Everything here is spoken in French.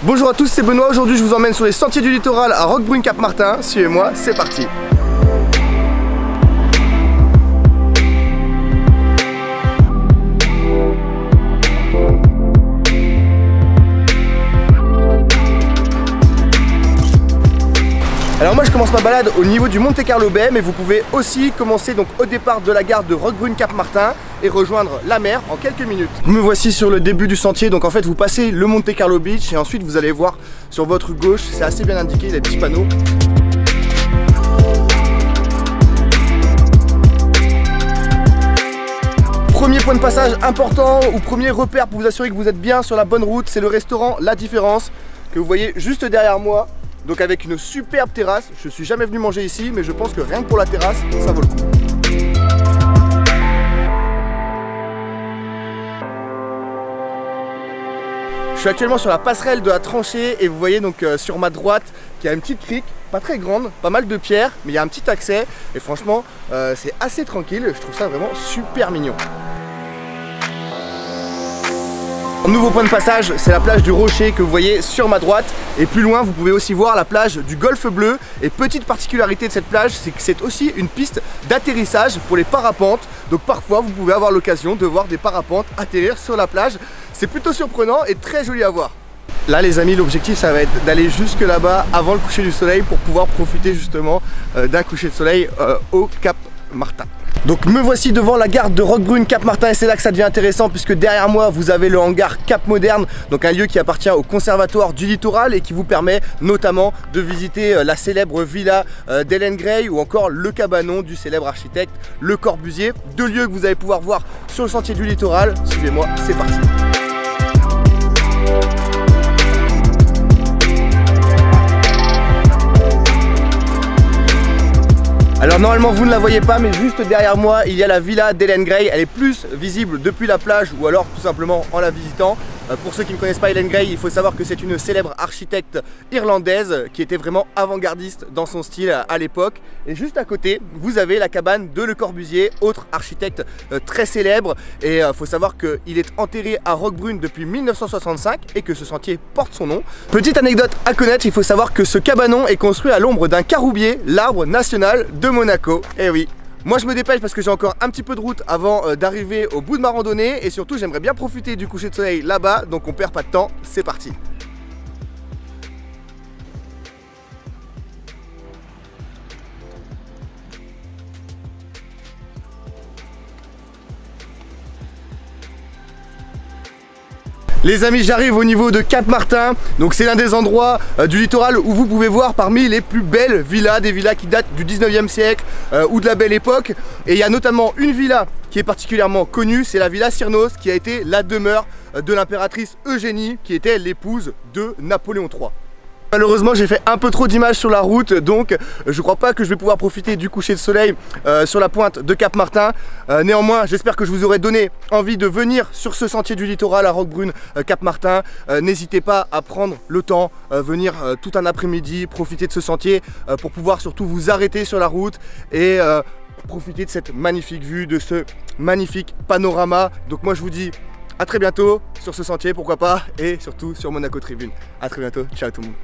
Bonjour à tous, c'est Benoît. Aujourd'hui je vous emmène sur les sentiers du littoral à Roquebrune-Cap-Martin. Suivez-moi, c'est parti. Alors moi je commence ma balade au niveau du Monte Carlo Bay, mais vous pouvez aussi commencer donc au départ de la gare de Roquebrune-Cap-Martin et rejoindre la mer en quelques minutes. Me voici sur le début du sentier, donc en fait vous passez le Monte Carlo Beach et ensuite vous allez voir sur votre gauche, c'est assez bien indiqué, il y a des petits panneaux. Premier point de passage important ou premier repère pour vous assurer que vous êtes bien sur la bonne route, c'est le restaurant La Différence que vous voyez juste derrière moi. Donc avec une superbe terrasse, je suis jamais venu manger ici, mais je pense que rien que pour la terrasse, ça vaut le coup. Je suis actuellement sur la passerelle de la tranchée et vous voyez donc sur ma droite qu'il y a une petite crique, pas très grande, pas mal de pierres, mais il y a un petit accès et franchement c'est assez tranquille, je trouve ça vraiment super mignon. Nouveau point de passage, c'est la plage du Rocher que vous voyez sur ma droite et plus loin vous pouvez aussi voir la plage du Golfe Bleu. Et petite particularité de cette plage, c'est que c'est aussi une piste d'atterrissage pour les parapentes, donc parfois vous pouvez avoir l'occasion de voir des parapentes atterrir sur la plage. C'est plutôt surprenant et très joli à voir. Là les amis, l'objectif ça va être d'aller jusque là-bas avant le coucher du soleil pour pouvoir profiter justement d'un coucher de soleil au Cap Martin. Donc me voici devant la gare de Roquebrune-Cap-Martin et c'est là que ça devient intéressant puisque derrière moi vous avez le hangar Cap Moderne, donc un lieu qui appartient au Conservatoire du Littoral et qui vous permet notamment de visiter la célèbre villa d'Hélène Gray ou encore le cabanon du célèbre architecte Le Corbusier. Deux lieux que vous allez pouvoir voir sur le sentier du littoral. Suivez-moi, c'est parti. Alors normalement vous ne la voyez pas, mais juste derrière moi il y a la villa d'Hélène Gray. Elle est plus visible depuis la plage ou alors tout simplement en la visitant. Pour ceux qui ne connaissent pas Hélène Gray, il faut savoir que c'est une célèbre architecte irlandaise qui était vraiment avant-gardiste dans son style à l'époque. Et juste à côté, vous avez la cabane de Le Corbusier, autre architecte très célèbre. Et il faut savoir qu'il est enterré à Roquebrune depuis 1965 et que ce sentier porte son nom. Petite anecdote à connaître, il faut savoir que ce cabanon est construit à l'ombre d'un caroubier, l'arbre national de Monaco. Et oui. Moi je me dépêche parce que j'ai encore un petit peu de route avant d'arriver au bout de ma randonnée et surtout j'aimerais bien profiter du coucher de soleil là-bas, donc on perd pas de temps, c'est parti. Les amis, j'arrive au niveau de Cap-Martin, donc c'est l'un des endroits du littoral où vous pouvez voir parmi les plus belles villas, des villas qui datent du 19e siècle ou de la Belle Époque. Et il y a notamment une villa qui est particulièrement connue, c'est la villa Cyrnos, qui a été la demeure de l'impératrice Eugénie, qui était l'épouse de Napoléon III. Malheureusement j'ai fait un peu trop d'images sur la route, donc je crois pas que je vais pouvoir profiter du coucher de soleil sur la pointe de Cap-Martin. Néanmoins j'espère que je vous aurai donné envie de venir sur ce sentier du littoral à Roquebrune-Cap-Martin. N'hésitez pas à prendre le temps, venir tout un après-midi, profiter de ce sentier pour pouvoir surtout vous arrêter sur la route et profiter de cette magnifique vue, de ce magnifique panorama. Donc moi je vous dis à très bientôt sur ce sentier, pourquoi pas, et surtout sur Monaco Tribune. À très bientôt, ciao tout le monde.